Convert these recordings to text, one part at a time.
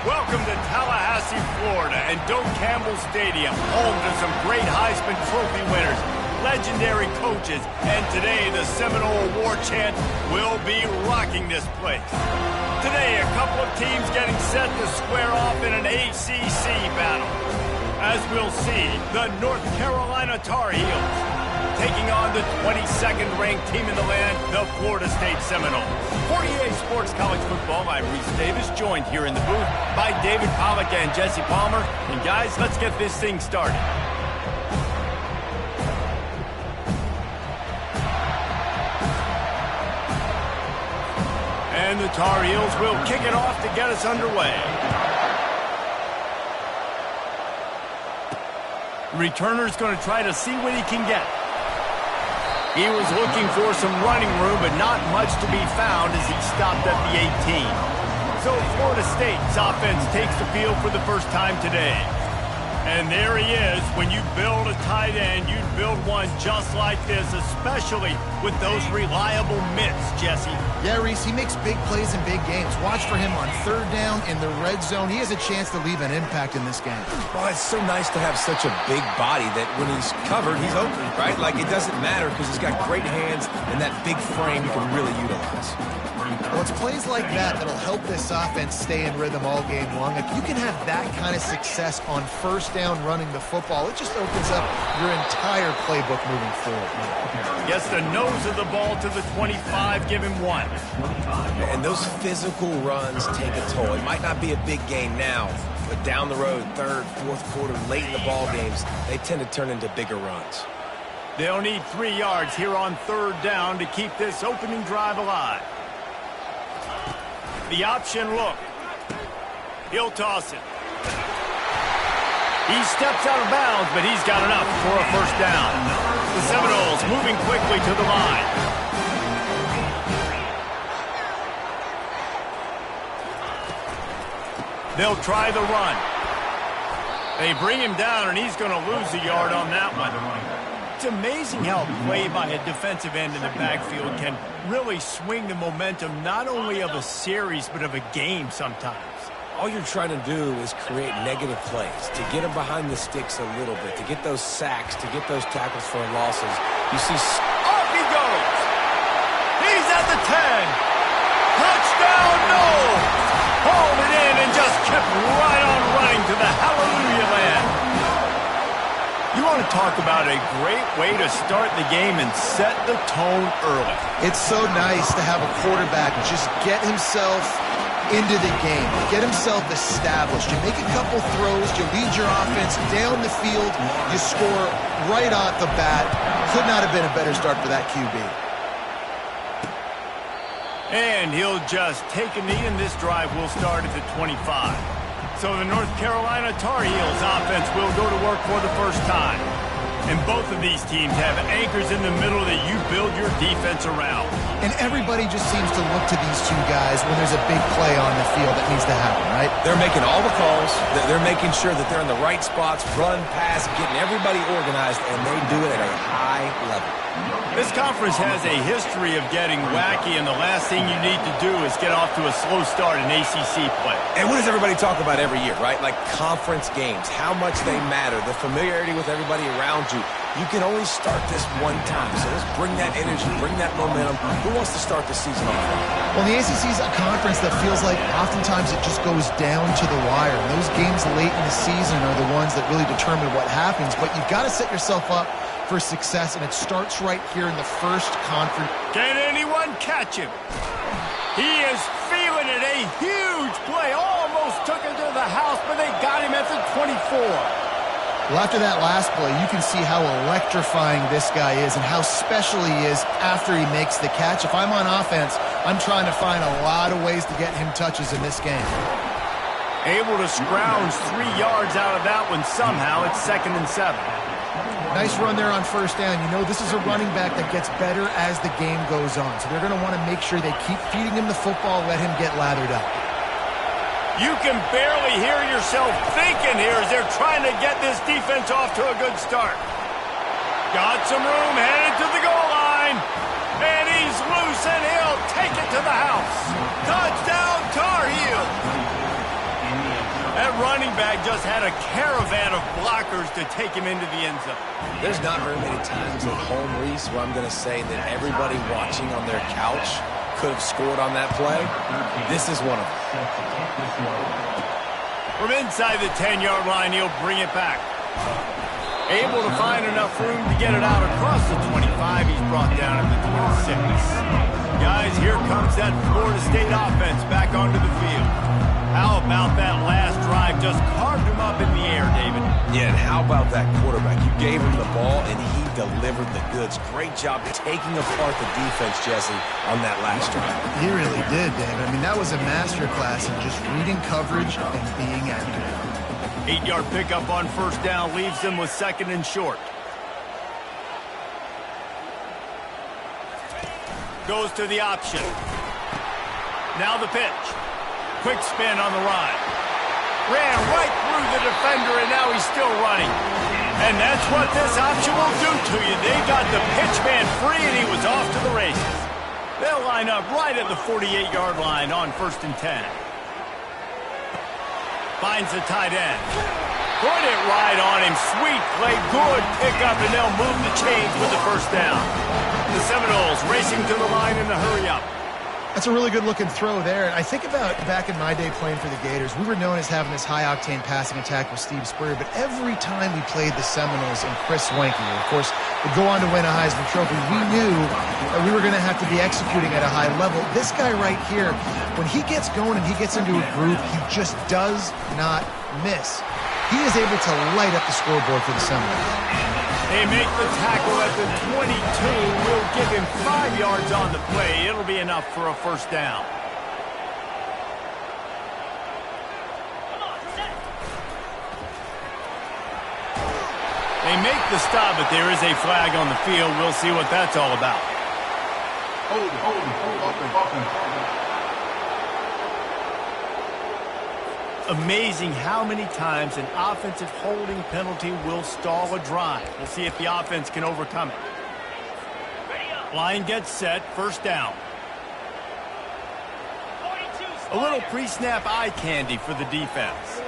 Welcome to Tallahassee, Florida, and Doak Campbell Stadium, home to some great Heisman Trophy winners, legendary coaches, and today the Seminole Award chant will be rocking this place. Today, a couple of teams getting set to square off in an ACC battle. As we'll see, the North Carolina Tar Heels taking on the 22nd ranked team in the land, the Florida State Seminoles. 48 Sports College Football, I'm Reese Davis, joined here in the booth by David Pollack and Jesse Palmer. And guys, let's get this thing started. And the Tar Heels will kick it off to get us underway. Returner's going to try to see what he can get. He was looking for some running room, but not much to be found as he stopped at the 18. So Florida State's offense takes the field for the first time today. And there he is. When you build a tight end, you build one just like this, especially with those reliable mitts, Jesse. Yeah, Reese, he makes big plays in big games. Watch for him on third down in the red zone. He has a chance to leave an impact in this game. Well, it's so nice to have such a big body that when he's covered, he's open, right? Like, it doesn't matter because he's got great hands and that big frame you can really utilize. Well, it's plays like that that'll help this offense stay in rhythm all game long. If you can have that kind of success on first down running the football, it just opens up your entire playbook moving forward. Gets the nose of the ball to the 25, give him one. And those physical runs take a toll. It might not be a big game now, but down the road, third, fourth quarter, late in the ball games, they tend to turn into bigger runs. They'll need 3 yards here on third down to keep this opening drive alive. The option look. He'll toss it. He steps out of bounds, but he's got enough for a first down. The Seminoles moving quickly to the line. They'll try the run. They bring him down, and he's going to lose a yard on that one. It's amazing how play by a defensive end in the backfield can really swing the momentum not only of a series but of a game sometimes. All you're trying to do is create negative plays, to get them behind the sticks a little bit, to get those sacks, to get those tackles for losses. You see... Off he goes! He's at the 10! Touchdown, no! Hauled it in and just kept right on running to the hallelujah land. You want to talk about a great way to start the game and set the tone early. It's so nice to have a quarterback just get himself into the game, get himself established. You make a couple throws, you lead your offense down the field, you score right off the bat. Could not have been a better start for that QB. And he'll just take a knee, and this drive will start at the 25. So the North Carolina Tar Heels offense will go to work for the first time. And both of these teams have anchors in the middle that you build your defense around. And everybody just seems to look to these two guys when there's a big play on the field that needs to happen, right? They're making all the calls. They're making sure that they're in the right spots, run, pass, getting everybody organized, and they do it at a high level. This conference has a history of getting wacky, and the last thing you need to do is get off to a slow start in ACC play. And what does everybody talk about every year, right? Like conference games, how much they matter, the familiarity with everybody around you. You can only start this one time, so let's bring that energy, bring that momentum. Who wants to start the season off? Well, the ACC is a conference that feels like oftentimes it just goes down to the wire. And those games late in the season are the ones that really determine what happens. But you've got to set yourself up for success, and it starts right here in the first conference. Can anyone catch him? He is feeling it. A huge play. Almost took it to the house, but they got him at the 24. Well, after that last play, you can see how electrifying this guy is and how special he is after he makes the catch. If I'm on offense, I'm trying to find a lot of ways to get him touches in this game. Able to scrounge 3 yards out of that one somehow. It's 2nd and 7. Nice run there on first down. You know, this is a running back that gets better as the game goes on. So they're going to want to make sure they keep feeding him the football, let him get lathered up. You can barely hear yourself thinking here as they're trying to get this defense off to a good start. Got some room, headed to the goal line. And he's loose, and he'll take it to the house. Touchdown, Tar Heels. That running back just had a caravan of blockers to take him into the end zone. There's not very many times at home, Reese, where I'm going to say that everybody watching on their couch could have scored on that play. This is one of them. From inside the 10-yard line, he'll bring it back. Able to find enough room to get it out across the 25. He's brought down at the 26. Guys, here comes that Florida State offense back onto the field. How about that last drive? Just carved him up in the air, David. Yeah, and how about that quarterback? You gave him the ball, and he delivered the goods. Great job taking apart the defense, Jesse, on that last drive. He really did, David. I mean, that was a masterclass in just reading coverage and being accurate. 8-yard pickup on first down leaves them with 2nd and short. Goes to the option. Now the pitch. Quick spin on the run. Ran right through the defender, and now he's still running. And that's what this option will do to you. They got the pitch man free, and he was off to the races. They'll line up right at the 48-yard line on 1st and 10. Finds the tight end. Put it right on him. Sweet play. Good pickup, and they'll move the chains with the first down. The Seminoles racing to the line in the hurry-up. That's a really good-looking throw there. And I think about back in my day playing for the Gators, we were known as having this high-octane passing attack with Steve Spurrier, but every time we played the Seminoles and Chris Wenke, of course, would go on to win a Heisman Trophy, we knew that we were going to have to be executing at a high level. This guy right here, when he gets going and he gets into a groove, he just does not miss. He is able to light up the scoreboard for the Seminoles. They make the tackle at the 22. We'll give him 5 yards on the play. It'll be enough for a first down. They make the stop, but there is a flag on the field. We'll see what that's all about. Amazing how many times an offensive holding penalty will stall a drive. We'll see if the offense can overcome it. Line gets set, first down. A little pre-snap eye candy for the defense.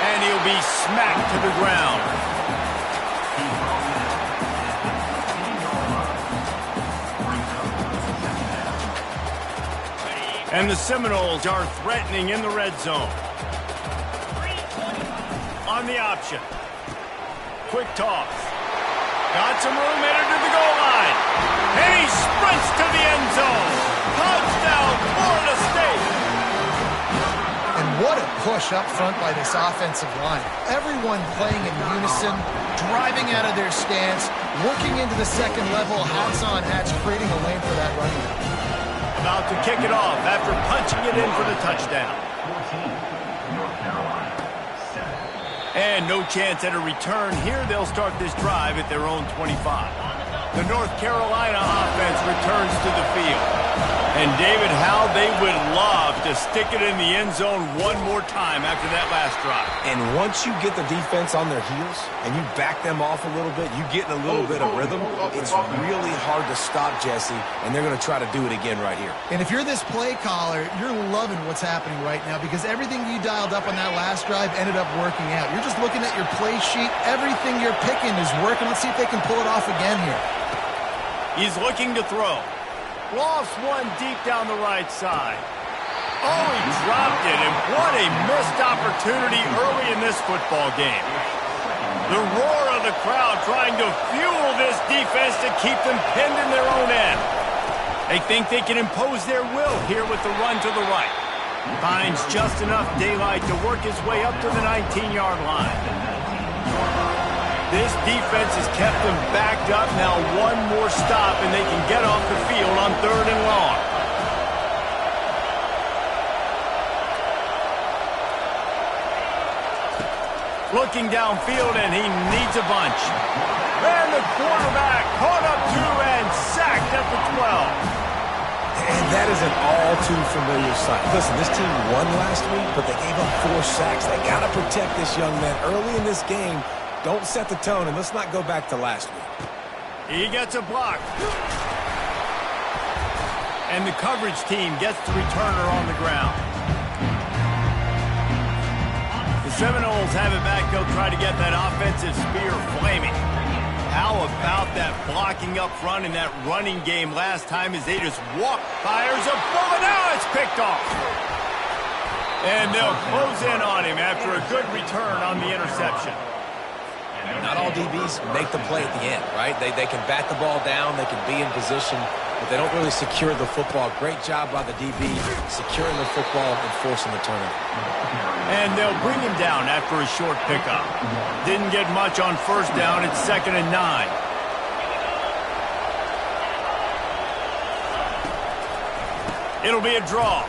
And he'll be smacked to the ground. And the Seminoles are threatening in the red zone. On the option. Quick toss. Got some room, headed to the goal line. And he sprints to the end zone. Touchdown, Florida State. And what a push up front by this offensive line. Everyone playing in unison, driving out of their stance, working into the second level, hats on hats, creating a lane for that running back. About to kick it off after punching it in for the touchdown. And no chance at a return here. They'll start this drive at their own 25. The North Carolina offense returns to the field. And David, how they would love to stick it in the end zone one more time after that last drive. And once you get the defense on their heels and you back them off a little bit, you get in a little bit of rhythm, it's really hard to stop, Jesse, and they're going to try to do it again right here. And if you're this play caller, you're loving what's happening right now because everything you dialed up on that last drive ended up working out. You're just looking at your play sheet. Everything you're picking is working. Let's see if they can pull it off again here. He's looking to throw. Lofts one deep down the right side. Oh, he dropped it, and what a missed opportunity early in this football game. The roar of the crowd trying to fuel this defense to keep them pinned in their own end. They think they can impose their will here with the run to the right. Finds just enough daylight to work his way up to the 19-yard line. This defense has kept them backed up. Now one more stop, and they can get off the field on 3rd and long. Looking downfield, and he needs a bunch. And the quarterback caught up to and sacked at the 12. And that is an all-too-familiar sight. Listen, this team won last week, but they gave up 4 sacks. They got to protect this young man early in this game. Don't set the tone, and let's not go back to last week. He gets a block. And the coverage team gets the returner on the ground. The Seminoles have it back. They'll try to get that offensive spear flaming. How about that blocking up front in that running game last time as they just walk, fires a bullet. Now it's picked off. And they'll close in on him after a good return on the interception. Not all DBs make the play at the end, right? They can bat the ball down, they can be in position, but they don't really secure the football. Great job by the DB securing the football and forcing the turnover. And they'll bring him down after a short pickup. Didn't get much on 1st down. It's 2nd and 9. It'll be a draw.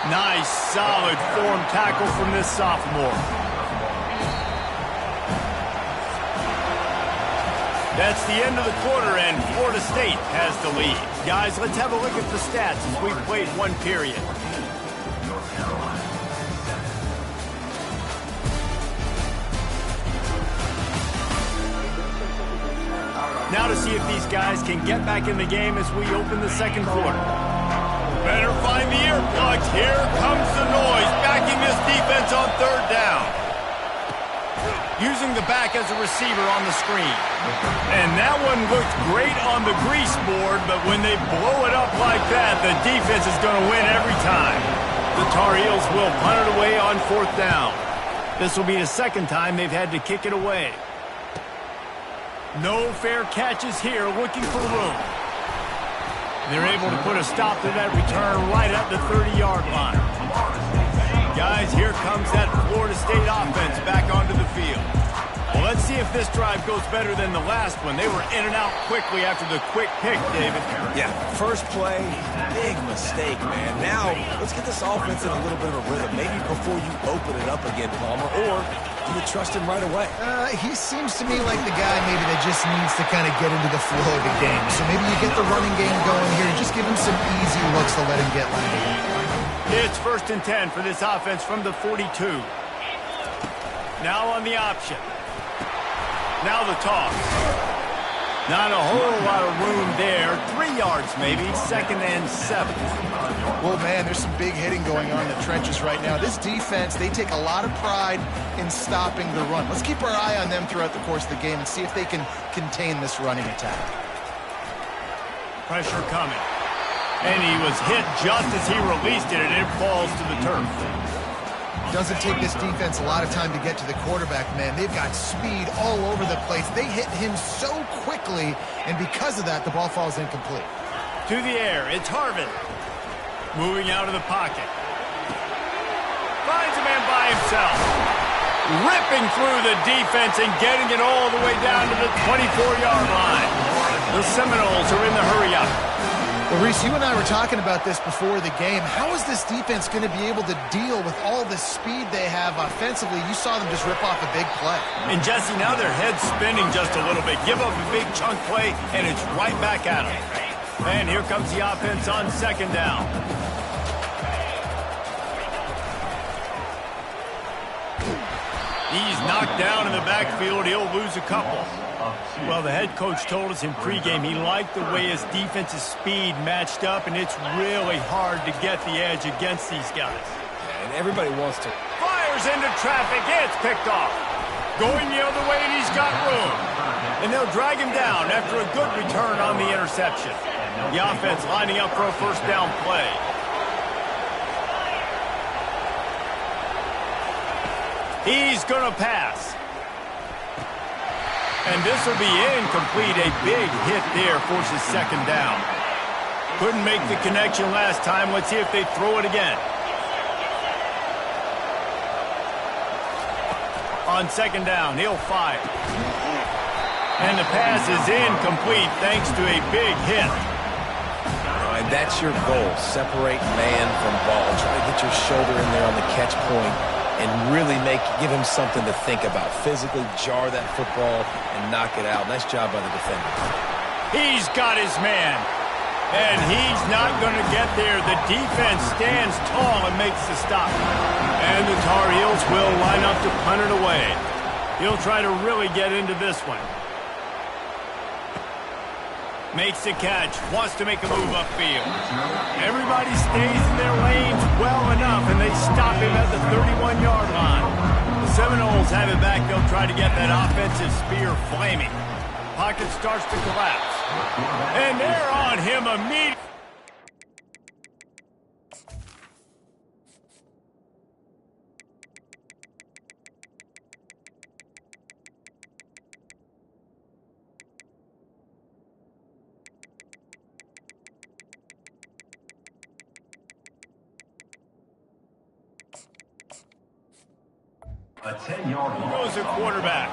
Nice, solid form tackle from this sophomore. That's the end of the quarter, and Florida State has the lead. Guys, let's have a look at the stats as we've played one period. Now to see if these guys can get back in the game as we open the 2nd quarter. Better find the earplugs. Here comes the noise, backing this defense on 3rd down. Using the back as a receiver on the screen. And that one looked great on the grease board, but when they blow it up like that, the defense is going to win every time. The Tar Heels will punt it away on 4th down. This will be the 2nd time they've had to kick it away. No fair catches here, looking for room. They're able to put a stop to that return right at the 30-yard line. Guys, here comes that Florida State offense back onto the field. Well, let's see if this drive goes better than the last one. They were in and out quickly after the quick pick, David. Yeah, first play, big mistake, man. Now, let's get this offense in a little bit of a rhythm. Maybe before you open it up again, Palmer, or do you trust him right away? He seems to me like the guy maybe that just needs to kind of get into the flow of the game. So maybe you get the running game going here and just give him some easy looks to let him get landed. It's 1st and 10 for this offense from the 42. Now on the option. Now the toss. Not a whole lot of room there. 3 yards maybe. 2nd and 7. Well, man, there's some big hitting going on in the trenches right now. This defense, they take a lot of pride in stopping the run. Let's keep our eye on them throughout the course of the game and see if they can contain this running attack. Pressure coming. And he was hit just as he released it, and it falls to the turf. Doesn't take this defense a lot of time to get to the quarterback, man. They've got speed all over the place. They hit him so quickly, and because of that, the ball falls incomplete. To the air, it's Harvin. Moving out of the pocket. Finds a man by himself. Ripping through the defense and getting it all the way down to the 24-yard line. The Seminoles are in the hurry-up. Well, Reese, you and I were talking about this before the game. How is this defense going to be able to deal with all the speed they have offensively? You saw them just rip off a big play. And, Jesse, now their head's spinning just a little bit. Give up a big chunk play, and it's right back at them. And here comes the offense on 2nd down. He's knocked down in the backfield. He'll lose a couple. Well, the head coach told us in pregame he liked the way his defensive speed matched up, and it's really hard to get the edge against these guys. Yeah, and everybody wants to. Fires into traffic. It's picked off. Going the other way, and he's got room. And they'll drag him down after a good return on the interception. The offense lining up for a 1st down play. He's going to pass. And this will be incomplete. A big hit there forces 2nd down. Couldn't make the connection last time. Let's see if they throw it again. On second down, he'll fire. And the pass is incomplete thanks to a big hit. All right, that's your goal. Separate man from ball. Try to get your shoulder in there on the catch point and really give him something to think about. Physically jar that football and knock it out. Nice job by the defender. He's got his man. And he's not going to get there. The defense stands tall and makes the stop. And the Tar Heels will line up to punt it away. He'll try to really get into this one. Makes the catch. Wants to make a move upfield. Everybody stays in their lanes well enough, and they stop him at the 31-yard line. The Seminoles have it back. They'll try to get that offensive spear flaming. Pocket starts to collapse. And they're on him immediately. A 10-yard Goes the quarterback.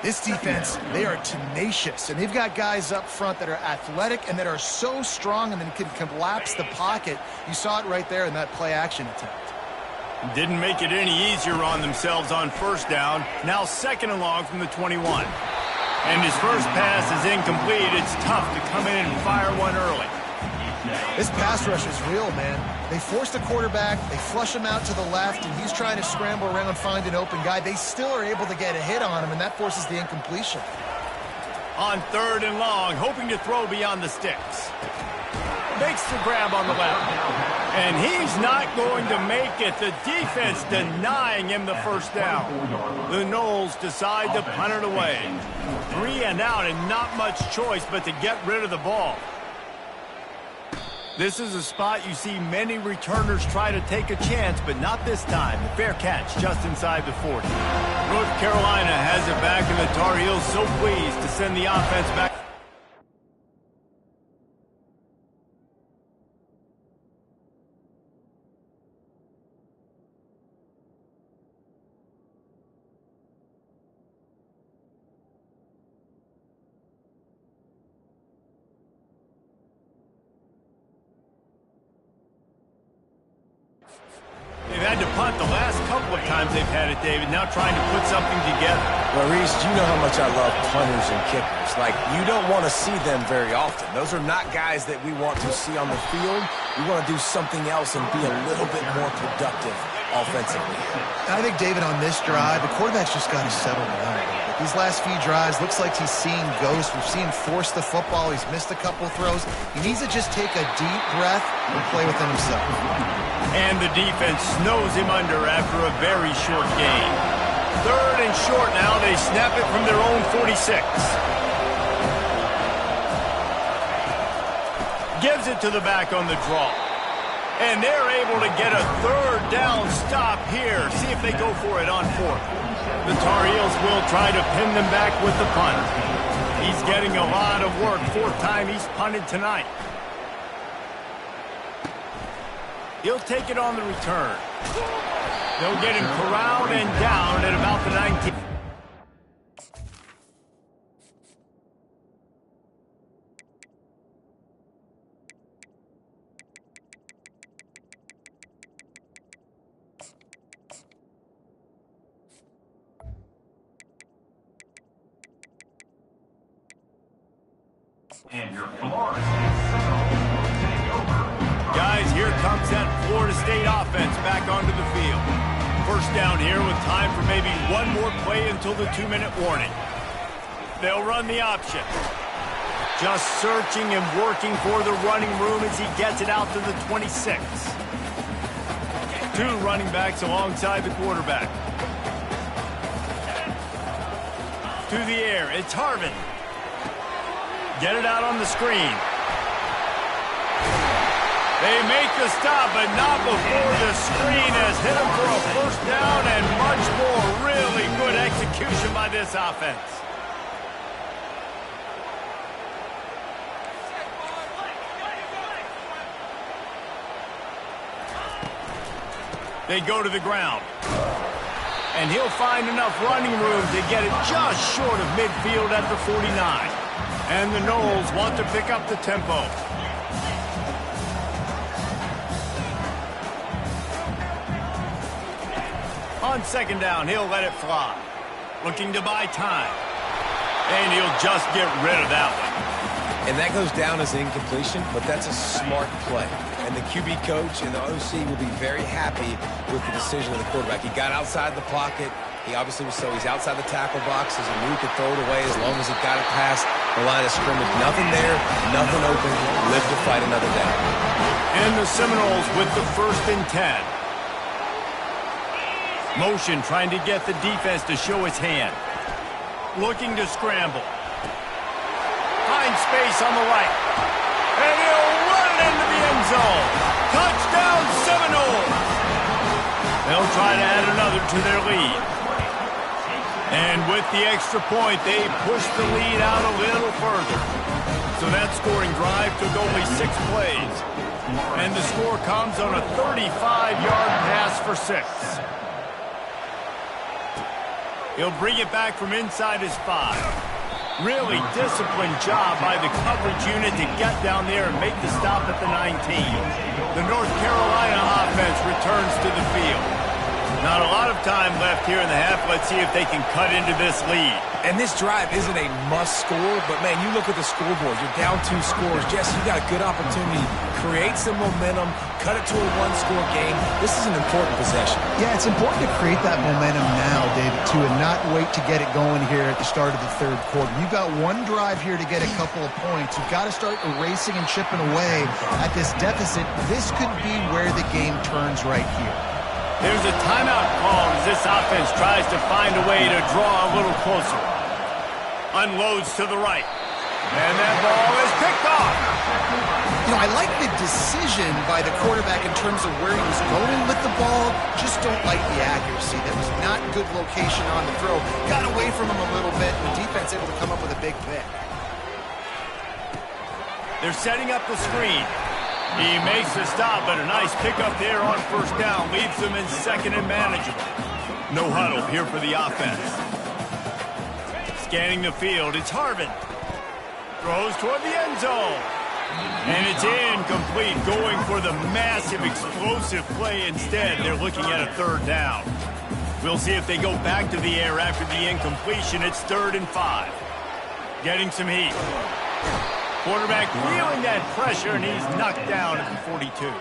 This defense, they are tenacious, and they've got guys up front that are athletic and that are so strong and then can collapse the pocket. You saw it right there in that play-action attempt. Didn't make it any easier on themselves on first down. Now second and long from the 21. And his first pass is incomplete. It's tough to come in and fire one early. This pass rush is real, man. They force the quarterback, they flush him out to the left, and he's trying to scramble around and find an open guy. They still are able to get a hit on him, and that forces the incompletion. On third and long, hoping to throw beyond the sticks. Makes the grab on the left. And he's not going to make it. The defense denying him the first down. The Noles decide to punt it away. 3 and out and not much choice but to get rid of the ball. This is a spot you see many returners try to take a chance, but not this time. The fair catch just inside the 40. North Carolina has it back, and the Tar Heels so pleased to send the offense back. They've had to punt the last couple of times they've had it, David, now trying to put something together. Well, Reese, you know how much I love punters and kickers. Like, you don't want to see them very often. Those are not guys that we want to see on the field. We want to do something else and be a little bit more productive offensively. I think, David, on this drive, the quarterback's just got to settle down a little bit. These last few drives, looks like he's seeing ghosts. We've seen him force the football. He's missed a couple throws. He needs to just take a deep breath and play within himself. And the defense snows him under after a very short gain. Third and short now. They snap it from their own 46. Gives it to the back on the draw. And they're able to get a third down stop here. See if they go for it on fourth. The Tar Heels will try to pin them back with the punt. He's getting a lot of work. Fourth time he's punted tonight. He'll take it on the return. They'll get him corralled and down at about the 19. And your Florida State Seminoles take over. Guys, here comes that Florida State offense back onto the field. First down here with time for maybe one more play until the 2-minute warning. They'll run the option. Just searching and working for the running room as he gets it out to the 26. Two running backs alongside the quarterback. To the air, it's Harvin. Get it out on the screen. They make the stop, but not before the screen has hit him for a first down and much more. Really good execution by this offense. They go to the ground. And he'll find enough running room to get it just short of midfield at the 49. And the Noles want to pick up the tempo. On second down, he'll let it fly. Looking to buy time. And he'll just get rid of that one. And that goes down as an incompletion, but that's a smart play. And the QB coach and the OC will be very happy with the decision of the quarterback. He got outside the pocket. He obviously was he's outside the tackle box. He knew he could throw it away as long as he got it past the line of scrimmage. Nothing there, nothing open. Live to fight another day. And the Seminoles with the 1st and 10. Motion trying to get the defense to show his hand. Looking to scramble. Finds space on the right. And he'll run it into the end zone. Touchdown Seminoles! They'll try to add another to their lead. And with the extra point, they push the lead out a little further. So that scoring drive took only 6 plays. And the score comes on a 35-yard pass for 6. He'll bring it back from inside his 5. Really disciplined job by the coverage unit to get down there and make the stop at the 19. The North Carolina offense returns to the field. Not a lot of time left here in the half. Let's see if they can cut into this lead. And this drive isn't a must score, but man, you look at the scoreboard. You're down 2 scores. Jesse, you got a good opportunity. Create some momentum. Cut it to a 1-score game. This is an important possession. Yeah, it's important to create that momentum now, David, too, and not wait to get it going here at the start of the 3rd quarter. You've got 1 drive here to get a couple of points. You've got to start erasing and chipping away at this deficit. This could be where the game turns right here. There's a timeout call as this offense tries to find a way to draw a little closer. Unloads to the right. And that ball is picked off. You know, I like the decision by the quarterback in terms of where he was going with the ball. Just don't like the accuracy. That was not good location on the throw. Got away from him a little bit, and the defense able to come up with a big pick. They're setting up the screen. He makes the stop, but a nice pickup there on 1st down. Leaves them in 2nd and manageable. No huddle here for the offense. Scanning the field, it's Harvin. Throws toward the end zone. And it's incomplete, going for the massive explosive play instead. They're looking at a 3rd down. We'll see if they go back to the air after the incompletion. It's 3rd and 5. Getting some heat. Quarterback feeling that pressure, and he's knocked down at the 42.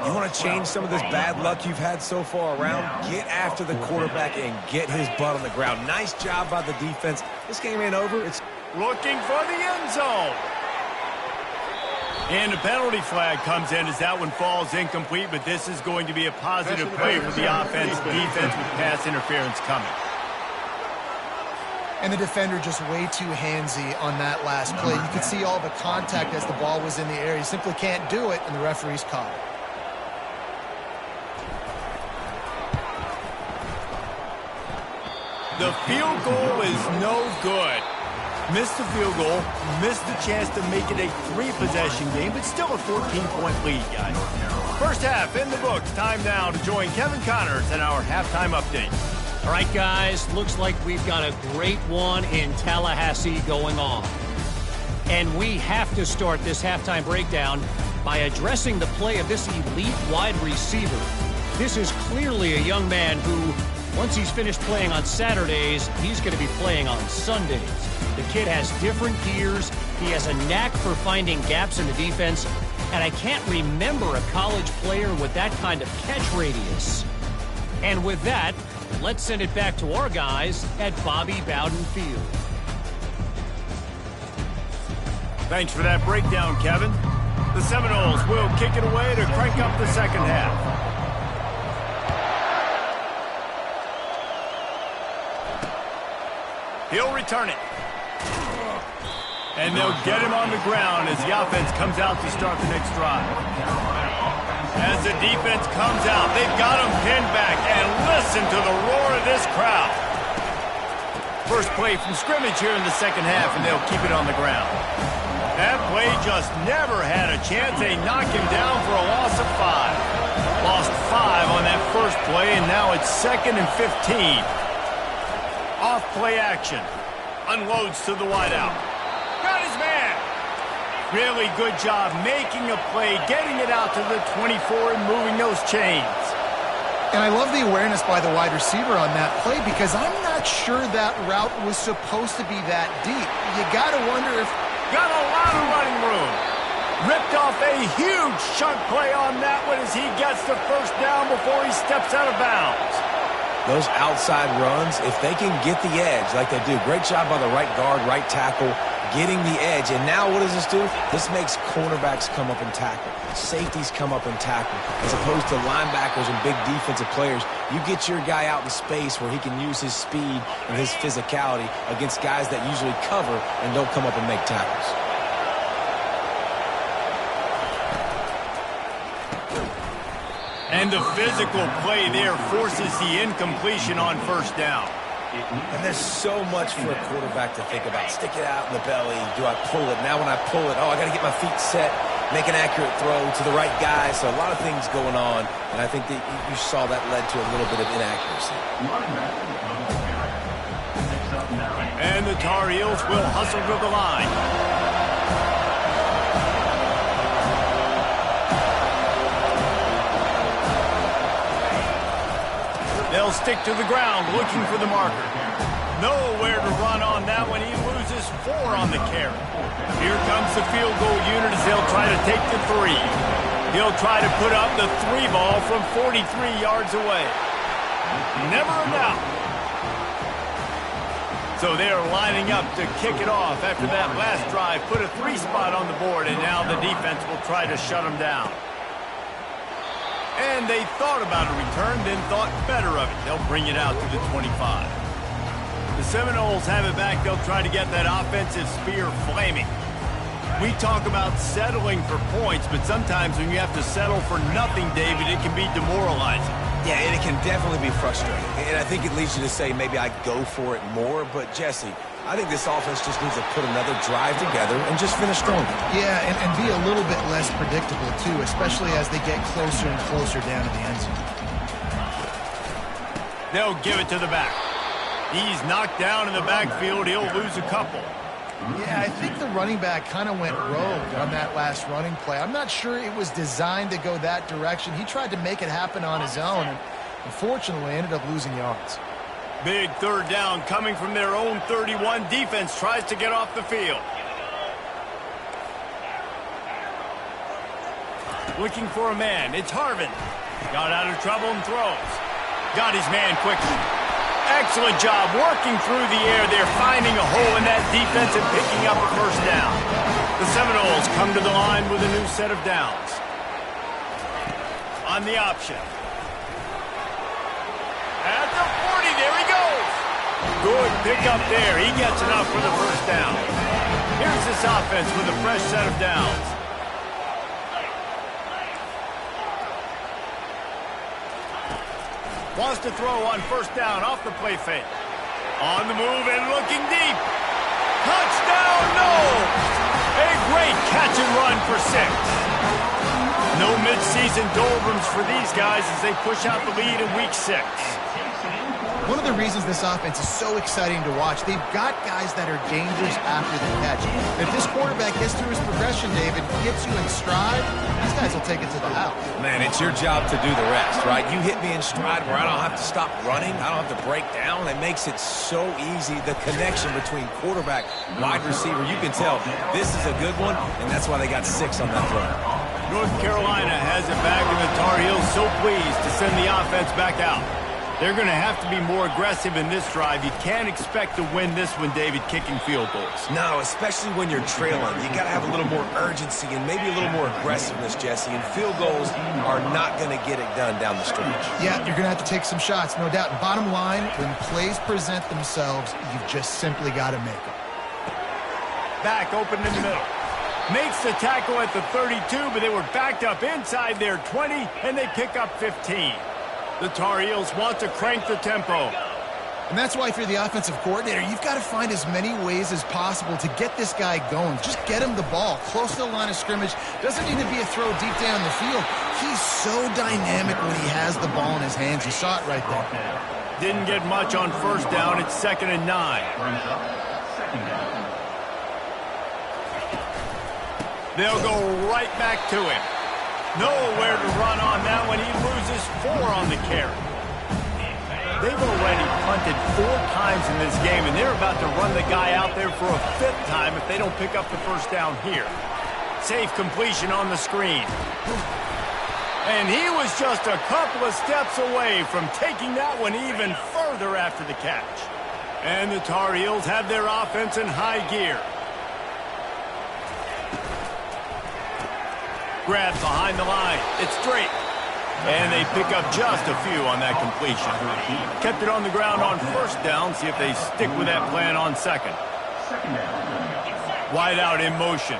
You want to change some of this bad luck you've had so far around? Get after the quarterback and get his butt on the ground. Nice job by the defense. This game ain't over. It's looking for the end zone. And a penalty flag comes in as that one falls incomplete, but this is going to be a positive play for the offense. Defense with pass interference coming. And the defender just way too handsy on that last play. You could see all the contact as the ball was in the air. He simply can't do it, and the referee's caught it. The field goal is no good. Missed the field goal, missed the chance to make it a 3-possession game, but still a 14-point lead, guys. First half in the books. Time now to join Kevin Connors and our halftime update. All right, guys, looks like we've got a great one in Tallahassee going on. And we have to start this halftime breakdown by addressing the play of this elite wide receiver. This is clearly a young man who, once he's finished playing on Saturdays, he's going to be playing on Sundays. The kid has different gears. He has a knack for finding gaps in the defense. And I can't remember a college player with that kind of catch radius. And with that, let's send it back to our guys at Bobby Bowden Field. Thanks for that breakdown, Kevin. The Seminoles will kick it away to crank up the second half. He'll return it. And they'll get him on the ground as the offense comes out to start the next drive. As the defense comes out, they've got him pinned back, and listen to the roar of this crowd. First play from scrimmage here in the second half, and they'll keep it on the ground. That play just never had a chance. They knock him down for a loss of 5. Lost 5 on that first play, and now it's 2nd and 15. Off play action. Unloads to the wideout. Got his man. Really good job making a play, getting it out to the 24 and moving those chains. And I love the awareness by the wide receiver on that play because I'm not sure that route was supposed to be that deep. You got to wonder if... Got a lot of running room. Ripped off a huge chunk play on that one as he gets the first down before he steps out of bounds. Those outside runs, if they can get the edge like they do, great job by the right guard, right tackle, getting the edge. And now what does this do? This makes cornerbacks come up and tackle. Safeties come up and tackle. As opposed to linebackers and big defensive players, you get your guy out in space where he can use his speed and his physicality against guys that usually cover and don't come up and make tackles. And the physical play there forces the incompletion on first down. And there's so much for a quarterback to think about. Stick it out in the belly. Do I pull it? Now when I pull it, I got to get my feet set, make an accurate throw to the right guy. So a lot of things going on, and I think that you saw that led to a little bit of inaccuracy. And the Tar Heels will hustle to the line. They'll stick to the ground looking for the marker. Nowhere to run on that one. He loses 4 on the carry. Here comes the field goal unit as they'll try to take the 3. He'll try to put up the 3 ball from 43 yards away. Never a doubt. So they are lining up to kick it off after that last drive. Put a 3 spot on the board, and now the defense will try to shut them down. And they thought about a return, then thought better of it. They'll bring it out to the 25. The Seminoles have it back. They'll try to get that offensive spear flaming. We talk about settling for points, but sometimes when you have to settle for nothing, David, it can be demoralizing. Yeah, and it can definitely be frustrating. And I think it leads you to say maybe I'd go for it more. But, Jesse, I think this offense just needs to put another drive together and just finish stronger. Yeah, and be a little bit less predictable, too, especially as they get closer and closer down to the end zone. They'll give it to the back. He's knocked down in the backfield. He'll lose a couple. Yeah, I think the running back kind of went rogue on that last running play. I'm not sure it was designed to go that direction. He tried to make it happen on his own, and unfortunately ended up losing yards. Big 3rd down coming from their own 31. Defense tries to get off the field. Looking for a man. It's Harvin. Got out of trouble and throws. Got his man quickly. Excellent job working through the air. They're finding a hole in that defense and picking up a first down. The Seminoles come to the line with a new set of downs. On the option. At the 40, there he goes. Good pickup there. He gets enough for the first down. Here's this offense with a fresh set of downs. Wants to throw on first down off the play fake. On the move and looking deep. Touchdown, no! A great catch and run for 6. No midseason doldrums for these guys as they push out the lead in week 6. One of the reasons this offense is so exciting to watch, they've got guys that are dangerous after the catch. If this quarterback gets through his progression, David, gets you in stride, these guys will take it to the house. Man, it's your job to do the rest, right? You hit me in stride where I don't have to stop running. I don't have to break down. It makes it so easy. The connection between quarterback, wide receiver, you can tell this is a good one, and that's why they got 6 on that play. North Carolina has it back, and the Tar Heels so pleased to send the offense back out. They're going to have to be more aggressive in this drive. You can't expect to win this one, David, kicking field goals. No, especially when you're trailing. You got to have a little more urgency and maybe a little more aggressiveness, Jesse. And field goals are not going to get it done down the stretch. Yeah, you're going to have to take some shots, no doubt. Bottom line, when plays present themselves, you've just simply got to make them. Back open in the middle. Makes the tackle at the 32, but they were backed up inside their 20, and they pick up 15. The Tar Heels want to crank the tempo. And that's why if you're the offensive coordinator, you've got to find as many ways as possible to get this guy going. Just get him the ball close to the line of scrimmage. Doesn't need to be a throw deep down the field. He's so dynamic when he has the ball in his hands. You saw it right there. Didn't get much on first down. It's 2nd and 9. Brings up second down. They'll go right back to him. Nowhere to run on that one. He loses 4 on the carry. They've already punted 4 times in this game, and they're about to run the guy out there for a 5th time if they don't pick up the first down here. Safe completion on the screen. And he was just a couple of steps away from taking that one even further after the catch. And the Tar Heels have their offense in high gear. Grab behind the line. It's straight. And they pick up just a few on that completion. Kept it on the ground on first down. See if they stick with that plan on second. Wide out in motion.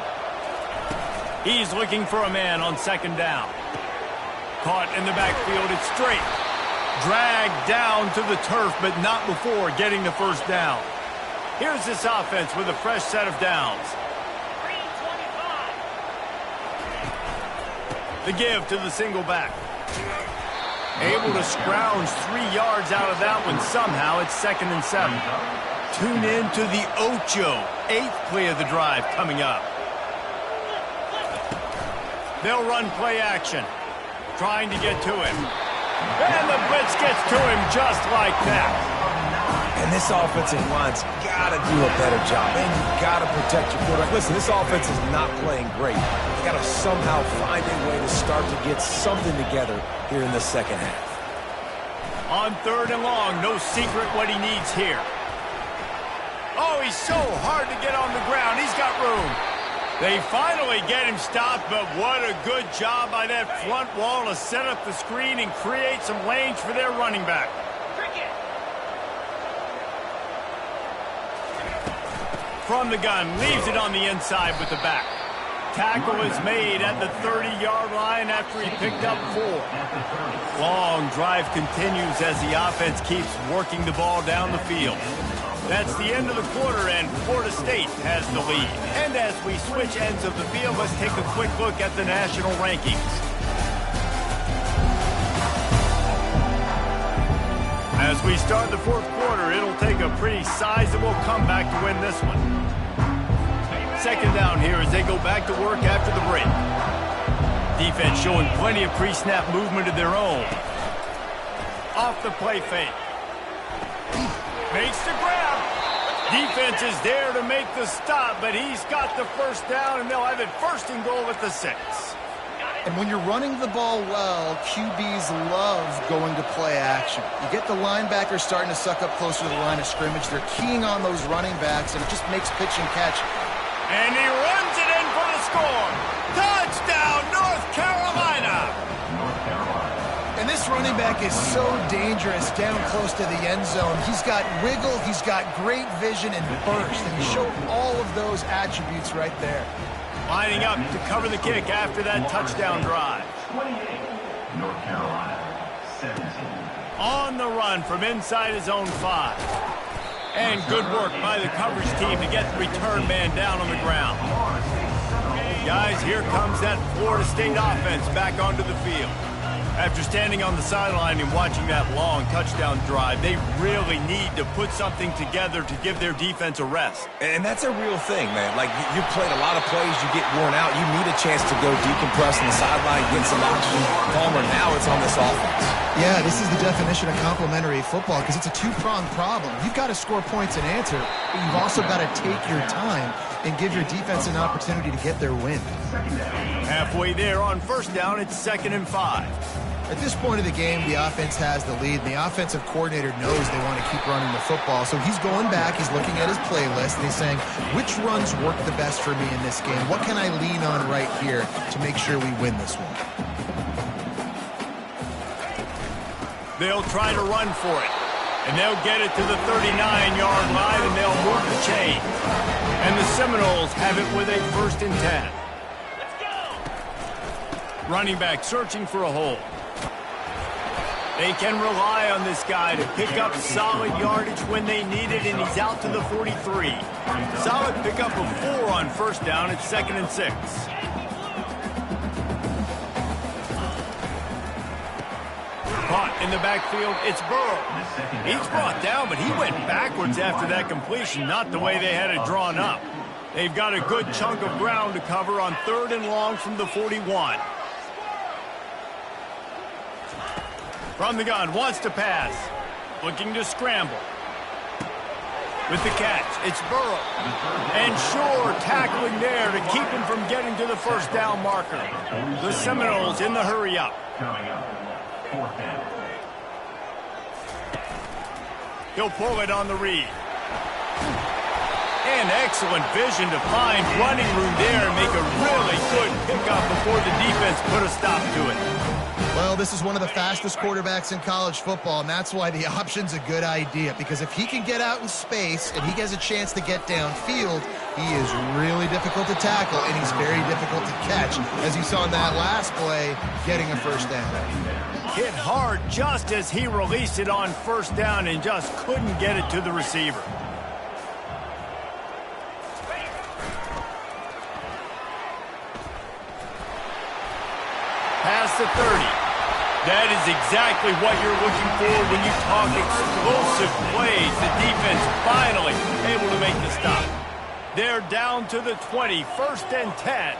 He's looking for a man on second down. Caught in the backfield. It's straight. Dragged down to the turf, but not before getting the first down. Here's this offense with a fresh set of downs. The give to the single back. Able to scrounge 3 yards out of that one somehow. It's 2nd and 7. Tune in to the Ocho. 8th play of the drive coming up. They'll run play action. Trying to get to him. And the blitz gets to him just like that. And this offensive line's got to do a better job. And you've got to protect your quarterback. Listen, this offense is not playing great. You got to somehow find a way to start to get something together here in the second half. On 3rd and long, no secret what he needs here. Oh, he's so hard to get on the ground. He's got room. They finally get him stopped, but what a good job by that front wall to set up the screen and create some lanes for their running back. From the gun, leaves it on the inside with the back. Tackle is made at the 30-yard line after he picked up 4. Long drive continues as the offense keeps working the ball down the field. That's the end of the quarter, and Florida State has the lead. And as we switch ends of the field, let's take a quick look at the national rankings. As we start the 4th quarter, it'll take a pretty sizable comeback to win this one. 2nd down here as they go back to work after the break. Defense showing plenty of pre-snap movement of their own. Off the play fake. Makes the grab. Defense is there to make the stop, but he's got the first down, and they'll have it 1st and goal at the 6. And when you're running the ball well, QBs love going to play action. You get the linebackers starting to suck up closer to the line of scrimmage. They're keying on those running backs, and it just makes pitch and catch. And he runs it in for the score. Touchdown, North Carolina. And this running back is so dangerous down close to the end zone. He's got wiggle, he's got great vision and burst, and he showed all of those attributes right there. Lining up to cover the kick after that touchdown drive. 28, North Carolina, 17. On the run from inside his own 5. And good work by the coverage team to get the return man down on the ground. Guys, here comes that Florida State offense back onto the field. After standing on the sideline and watching that long touchdown drive, they really need to put something together to give their defense a rest. And that's a real thing, man. Like, you played a lot of plays, you get worn out, you need a chance to go decompress on the sideline, get some oxygen. Palmer, now it's on this offense. Yeah, this is the definition of complementary football because it's a two-pronged problem. You've got to score points and answer, but you've also got to take your time and give your defense an opportunity to get their win. Halfway there on first down, it's 2nd and 5. At this point of the game, the offense has the lead, and the offensive coordinator knows they want to keep running the football. So he's going back, he's looking at his playlist, and he's saying, which runs work the best for me in this game? What can I lean on right here to make sure we win this one? They'll try to run for it, and they'll get it to the 39-yard line, and they'll move the chain. And the Seminoles have it with a 1st and 10. Running back searching for a hole. They can rely on this guy to pick up solid yardage when they need it, and he's out to the 43. Solid pickup of 4 on first down. It's 2nd and 6. Caught in the backfield, it's Burrow. He's brought down, but he went backwards after that completion, not the way they had it drawn up. They've got a good chunk of ground to cover on 3rd and long from the 41. From the gun, wants to pass. Looking to scramble. With the catch, it's Burrow. And sure, tackling there to keep him from getting to the first down marker. The Seminoles in the hurry up. Coming up, 4th down. He'll pull it on the read. And excellent vision to find running room there and make a really good pickup before the defense put a stop to it. Well, this is one of the fastest quarterbacks in college football, and that's why the option's a good idea, because if he can get out in space and he has a chance to get downfield, he is really difficult to tackle, and he's very difficult to catch, as you saw in that last play, getting a first down. Hit hard just as he released it on first down and just couldn't get it to the receiver. Past the 30. That is exactly what you're looking for when you talk explosive plays. The defense finally able to make the stop. They're down to the 20, 1st and 10.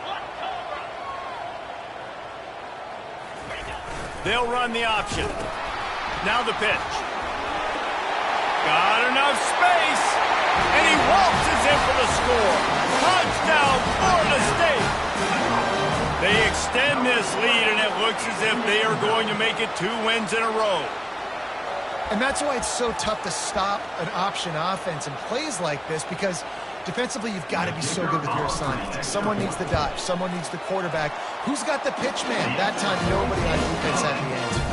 They'll run the option. Now the pitch. Got enough space, and he waltzes in for the score. Touchdown, Florida State. They extend this lead, and it looks as if they are going to make it 2 wins in a row. And that's why it's so tough to stop an option offense in plays like this, because defensively you've got to be so good with your assignments. Someone needs the dodge. Someone needs the quarterback. Who's got the pitch man? That time nobody on defense had the answer.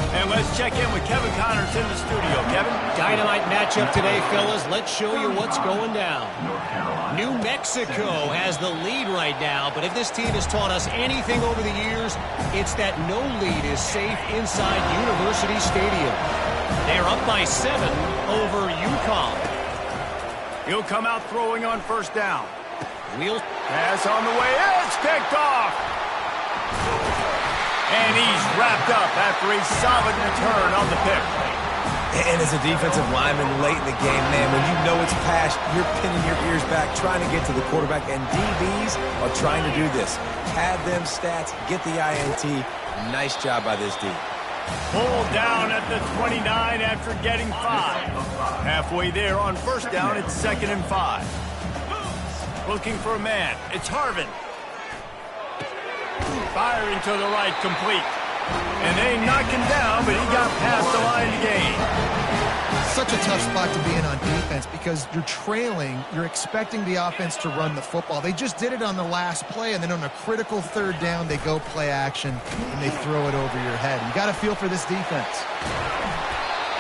And let's check in with Kevin Connors in the studio. Kevin? Dynamite matchup today, fellas. Let's show you what's going down. New Mexico has the lead right now, but if this team has taught us anything over the years, it's that no lead is safe inside University Stadium. They're up by 7 over UConn. He'll come out throwing on first down. Pass on the way. It's picked off. And he's wrapped up after a solid return on the pick. And as a defensive lineman late in the game, man, when you know it's pass, you're pinning your ears back, trying to get to the quarterback, and DBs are trying to do this. Pad them stats, get the INT. Nice job by this D. Pulled down at the 29 after getting 5. Halfway there on first down, it's 2nd and 5. Looking for a man. It's Harvin. Firing to the right, complete. And they knocked him down, but he got past the line to gain. Such a tough spot to be in on defense, because you're trailing, you're expecting the offense to run the football. They just did it on the last play, and then on a critical 3rd down, they go play action, and they throw it over your head. You got to feel for this defense.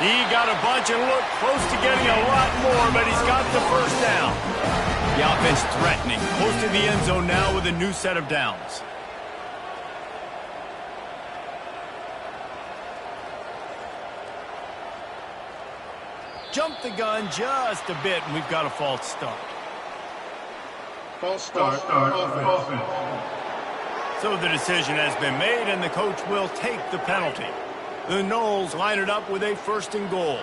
He got a bunch and looked close to getting a lot more, but he's got the first down. The offense threatening, close to the end zone now with a new set of downs. Jumped the gun just a bit, and we've got a false start. False start. Offense. So the decision has been made, and the coach will take the penalty. The Noles line it up with a 1st and goal.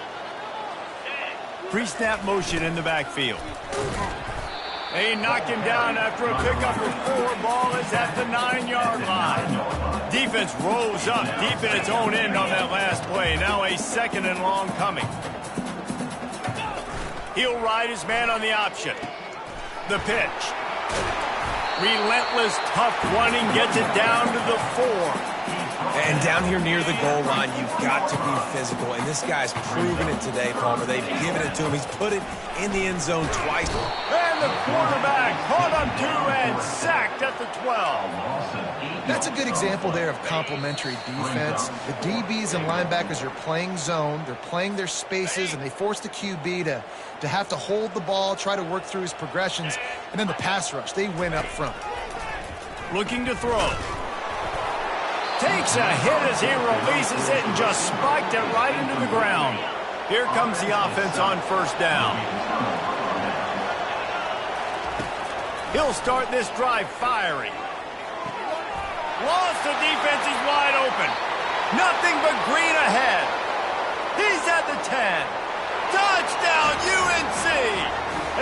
Pre-snap motion in the backfield. They knock him down after a pickup of 4. Ball is at the 9-yard line. Defense rolls up deep in its own end on that last play. Now a 2nd and long coming. He'll ride his man on the option. The pitch. Relentless, tough running, gets it down to the 4. And down here near the goal line, you've got to be physical. And this guy's proven it today, Palmer. They've given it to him. He's put it in the end zone twice. And the quarterback caught on 2 and sacked at the 12. That's a good example there of complementary defense. The DBs and linebackers are playing zone. They're playing their spaces, and they force the QB to have to hold the ball, try to work through his progressions. And then the pass rush, they win up front. Looking to throw. To Takes a hit as he releases it and just spiked it right into the ground. Here comes the offense on first down. He'll start this drive firing. Lost, the defense is wide open. Nothing but green ahead. He's at the 10. Touchdown, UNC!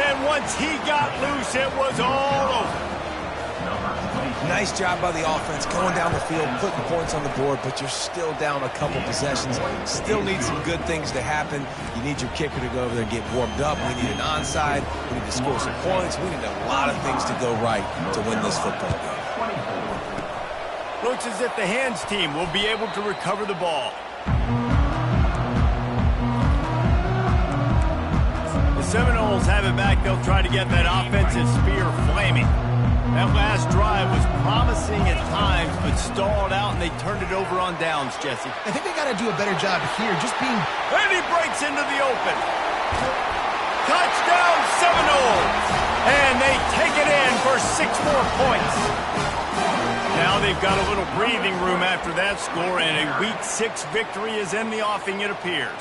And once he got loose, it was all over. Nice job by the offense going down the field, putting points on the board, but you're still down a couple possessions. Still need some good things to happen. You need your kicker to go over there and get warmed up. We need an onside. We need to score some points. We need a lot of things to go right to win this football game. Looks as if the hands team will be able to recover the ball. The Seminoles have it back. They'll try to get that offensive spear flaming. That last drive was promising at times, but stalled out, and they turned it over on downs, Jesse. I think they got to do a better job here, just being... And he breaks into the open. Touchdown, Seminoles! And they take it in for 6 more points. Now they've got a little breathing room after that score, and a Week 6 victory is in the offing, it appears.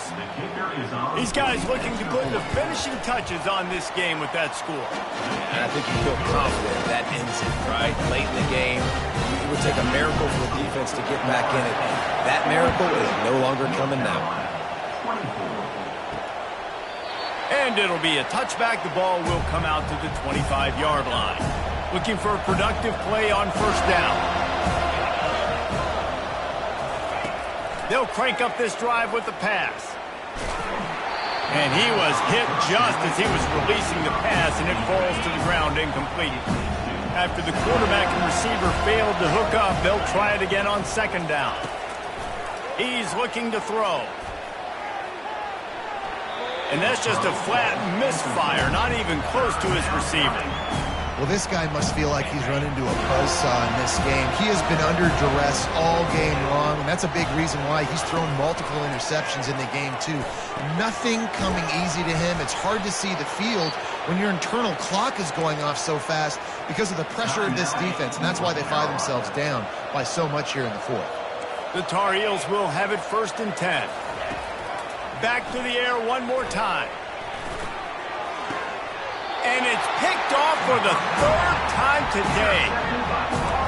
These guys looking to put the finishing touches on this game with that score. And I think you feel confident that ends it, right? Late in the game, it would take a miracle for the defense to get back in it. That miracle is no longer coming now. And it'll be a touchback. The ball will come out to the 25-yard line. Looking for a productive play on first down. They'll crank up this drive with the pass. And he was hit just as he was releasing the pass, and it falls to the ground incomplete. After the quarterback and receiver failed to hook up, they'll try it again on second down. He's looking to throw. And that's just a flat misfire, not even close to his receiver. Well, this guy must feel like he's run into a buzzsaw in this game. He has been under duress all game long, and that's a big reason why he's thrown multiple interceptions in the game, too. Nothing coming easy to him. It's hard to see the field when your internal clock is going off so fast because of the pressure of this defense, and that's why they find themselves down by so much here in the fourth. The Tar Heels will have it 1st and 10. Back to the air one more time. And it's picked off for the 3rd time today.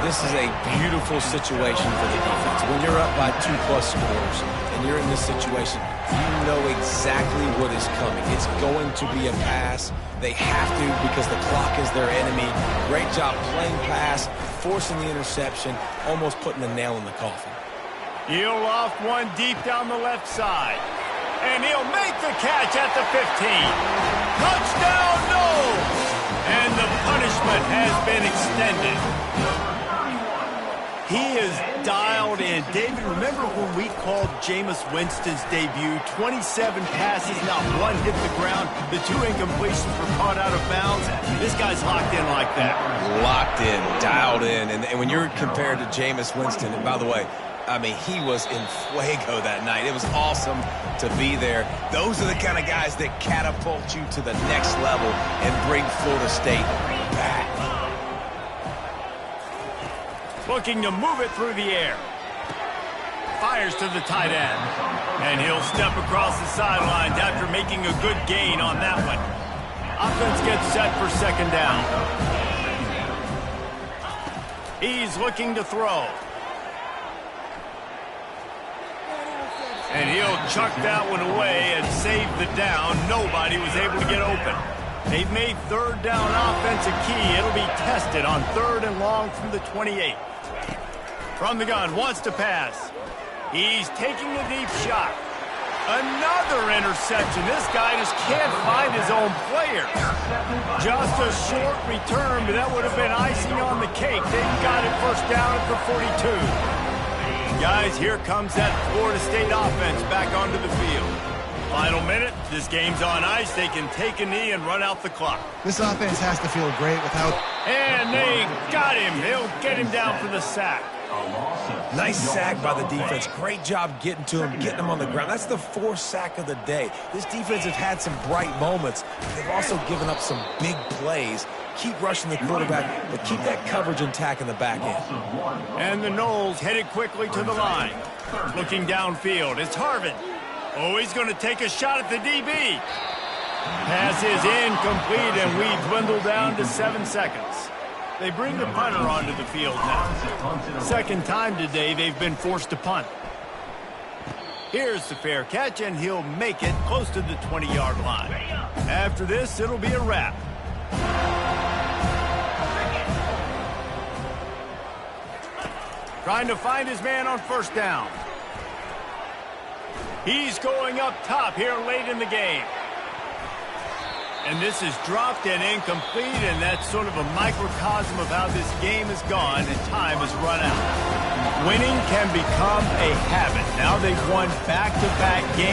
This is a beautiful situation for the defense. When you're up by 2+ scores and you're in this situation, you know exactly what is coming. It's going to be a pass. They have to because the clock is their enemy. Great job playing pass, forcing the interception, almost putting the nail in the coffin. He'll loft one deep down the left side. And he'll make the catch at the 15. Touchdown, no! And the punishment has been extended. He is dialed in. David, remember when we called Jameis Winston's debut? 27 passes, not one hit the ground. The 2 incompletions were caught out of bounds. This guy's locked in like that. Locked in, dialed in. And when you're compared to Jameis Winston, and by the way, I mean, he was in fuego that night. It was awesome to be there. Those are the kind of guys that catapult you to the next level and bring Florida State back. Looking to move it through the air. Fires to the tight end. And he'll step across the sidelines after making a good gain on that one. Offense gets set for second down. He's looking to throw. And he'll chuck that one away and save the down. Nobody was able to get open. They've made 3rd down offense a key. It'll be tested on 3rd and long from the 28. From the gun, wants to pass. He's taking the deep shot. Another interception. This guy just can't find his own player. Just a short return, but that would have been icing on the cake. They've got it 1st down at the 42. Guys, here comes that Florida State offense back onto the field. Final minute, this game's on ice. They can take a knee and run out the clock. This offense has to feel great without... And they got him. They'll get him down for the sack. Nice sack by the defense. Great job getting to him, getting him on the ground. That's the 4th sack of the day. This defense has had some bright moments. They've also given up some big plays. Keep rushing the quarterback, but keep that coverage intact in the back end. And the Knowles headed quickly to the line. Looking downfield, it's Harvin. Oh, he's going to take a shot at the DB. Pass is incomplete, and we dwindle down to 7 seconds. They bring the punter onto the field now. Second time today they've been forced to punt. Here's the fair catch, and he'll make it close to the 20-yard line. After this, it'll be a wrap. Trying to find his man on first down. He's going up top here late in the game. And this is dropped and incomplete, and that's sort of a microcosm of how this game has gone, and time has run out. Winning can become a habit. Now they've won back-to-back games.